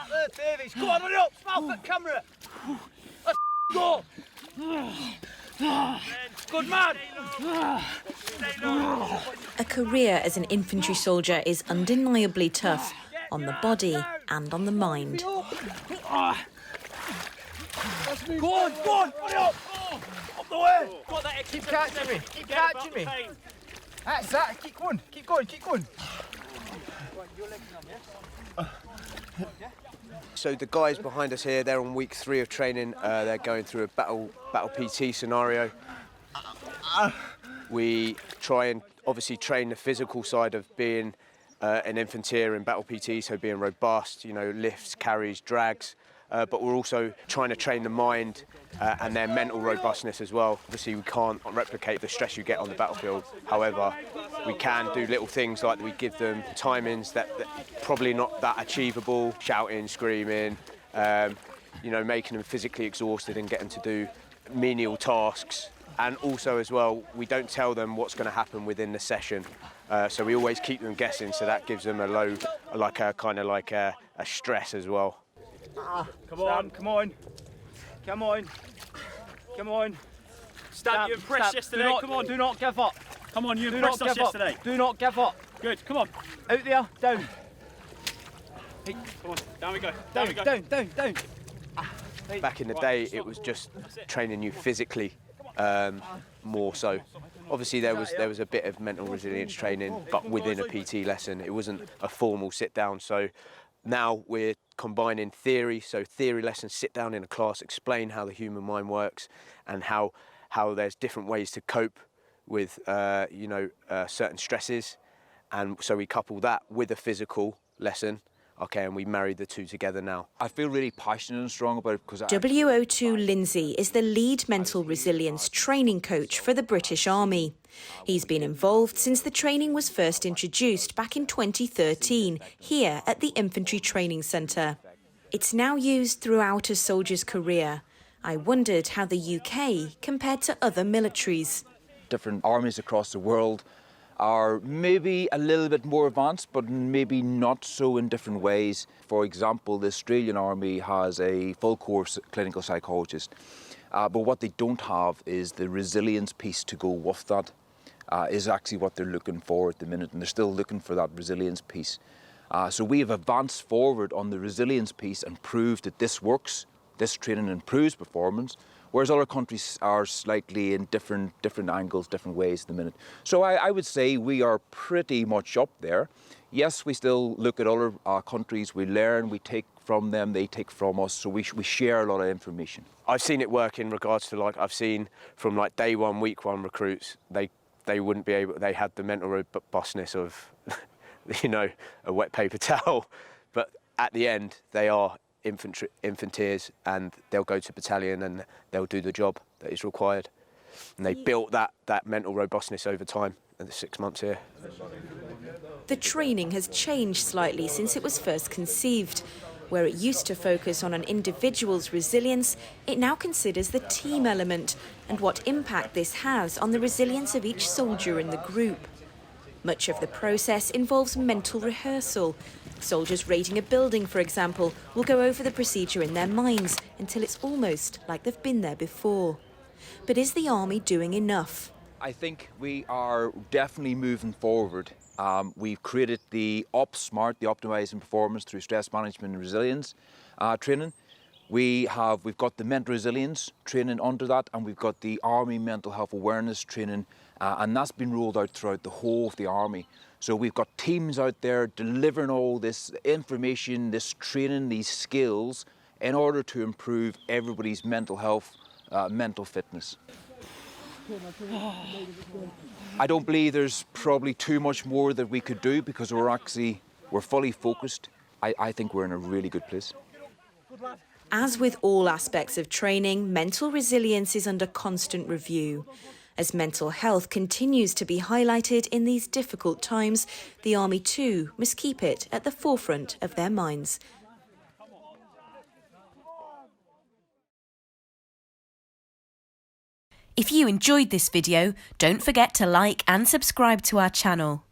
That there, Davies. Come on, hurry up. Smile for the camera. Let's go. Good man. A career as an infantry soldier is undeniably tough on the body and on the mind. Go on, hurry up. Up the way. Keep catching me. Keep catching me. That's that. Keep going. Keep going. Keep going. So the guys behind us here, they're on week 3 of training. They're going through a battle PT scenario. We try and obviously train the physical side of being an infanteer in battle PT, so being robust, you know, lifts, carries, drags. But we're also trying to train the mind and their mental robustness as well. Obviously, we can't replicate the stress you get on the battlefield. However, we can do little things like we give them timings that probably not that achievable, shouting, screaming, you know, making them physically exhausted and getting to do menial tasks. And also as well, we don't tell them what's going to happen within the session. So we always keep them guessing, so that gives them a low, like a kind of like a stress as well. Come on, come on. Come on. Come on. Stan, you impressed yesterday. Come on. Do not give up. Come on, you impressed us yesterday. Do not give up. Good, come on. Out there, down. Hey, come on, down we go. Down, we go. down. Back in the day, it was just training you physically more so. Obviously, there was a bit of mental resilience training, but within a PT lesson, it wasn't a formal sit down. So now we're combining theory, so theory lessons, sit down in a class, explain how the human mind works and how there's different ways to cope with you know, certain stresses, and so we couple that with a physical lesson. Okay, and we married the two together now. I feel really passionate and strong about it because WO2 Lindsay is the lead mental resilience training coach for the British Army. He's been involved since the training was first introduced back in 2013 here at the Infantry Training Centre. It's now used throughout a soldier's career. I wondered how the UK compared to other militaries. different armies across the world are maybe a little bit more advanced, but maybe not so in different ways. For example, the Australian Army has a full course clinical psychologist, but what they don't have is the resilience piece to go with that, is actually what they're looking for at the minute, and they're still looking for that resilience piece. So we have advanced forward on the resilience piece and proved that this works, this training improves performance, whereas other countries are slightly in different angles, different ways at the minute. So I would say we are pretty much up there. Yes, we still look at other countries, we learn, we take from them, they take from us, so we share a lot of information. I've seen it work in regards to, like, I've seen from like day one, week one recruits, they wouldn't be able, they had the mental robustness of, you know, a wet paper towel, but at the end they are infanteers, and they'll go to battalion and they'll do the job that is required. And they built that mental robustness over time in the 6 months here. The training has changed slightly since it was first conceived. Where it used to focus on an individual's resilience, it now considers the team element and what impact this has on the resilience of each soldier in the group. Much of the process involves mental rehearsal. Soldiers raiding a building, for example, will go over the procedure in their minds until it's almost like they've been there before. But is the Army doing enough? I think we are definitely moving forward. We've created the OpSmart, the Optimising Performance through Stress Management and Resilience training. We've got the mental resilience training under that, and we've got the Army mental health awareness training, and that's been rolled out throughout the whole of the Army. So we've got teams out there delivering all this information, this training, these skills in order to improve everybody's mental health, mental fitness. I don't believe there's probably too much more that we could do because we're fully focused. I think we're in a really good place. As with all aspects of training, mental resilience is under constant review. As mental health continues to be highlighted in these difficult times, the Army too must keep it at the forefront of their minds. If you enjoyed this video, don't forget to like and subscribe to our channel.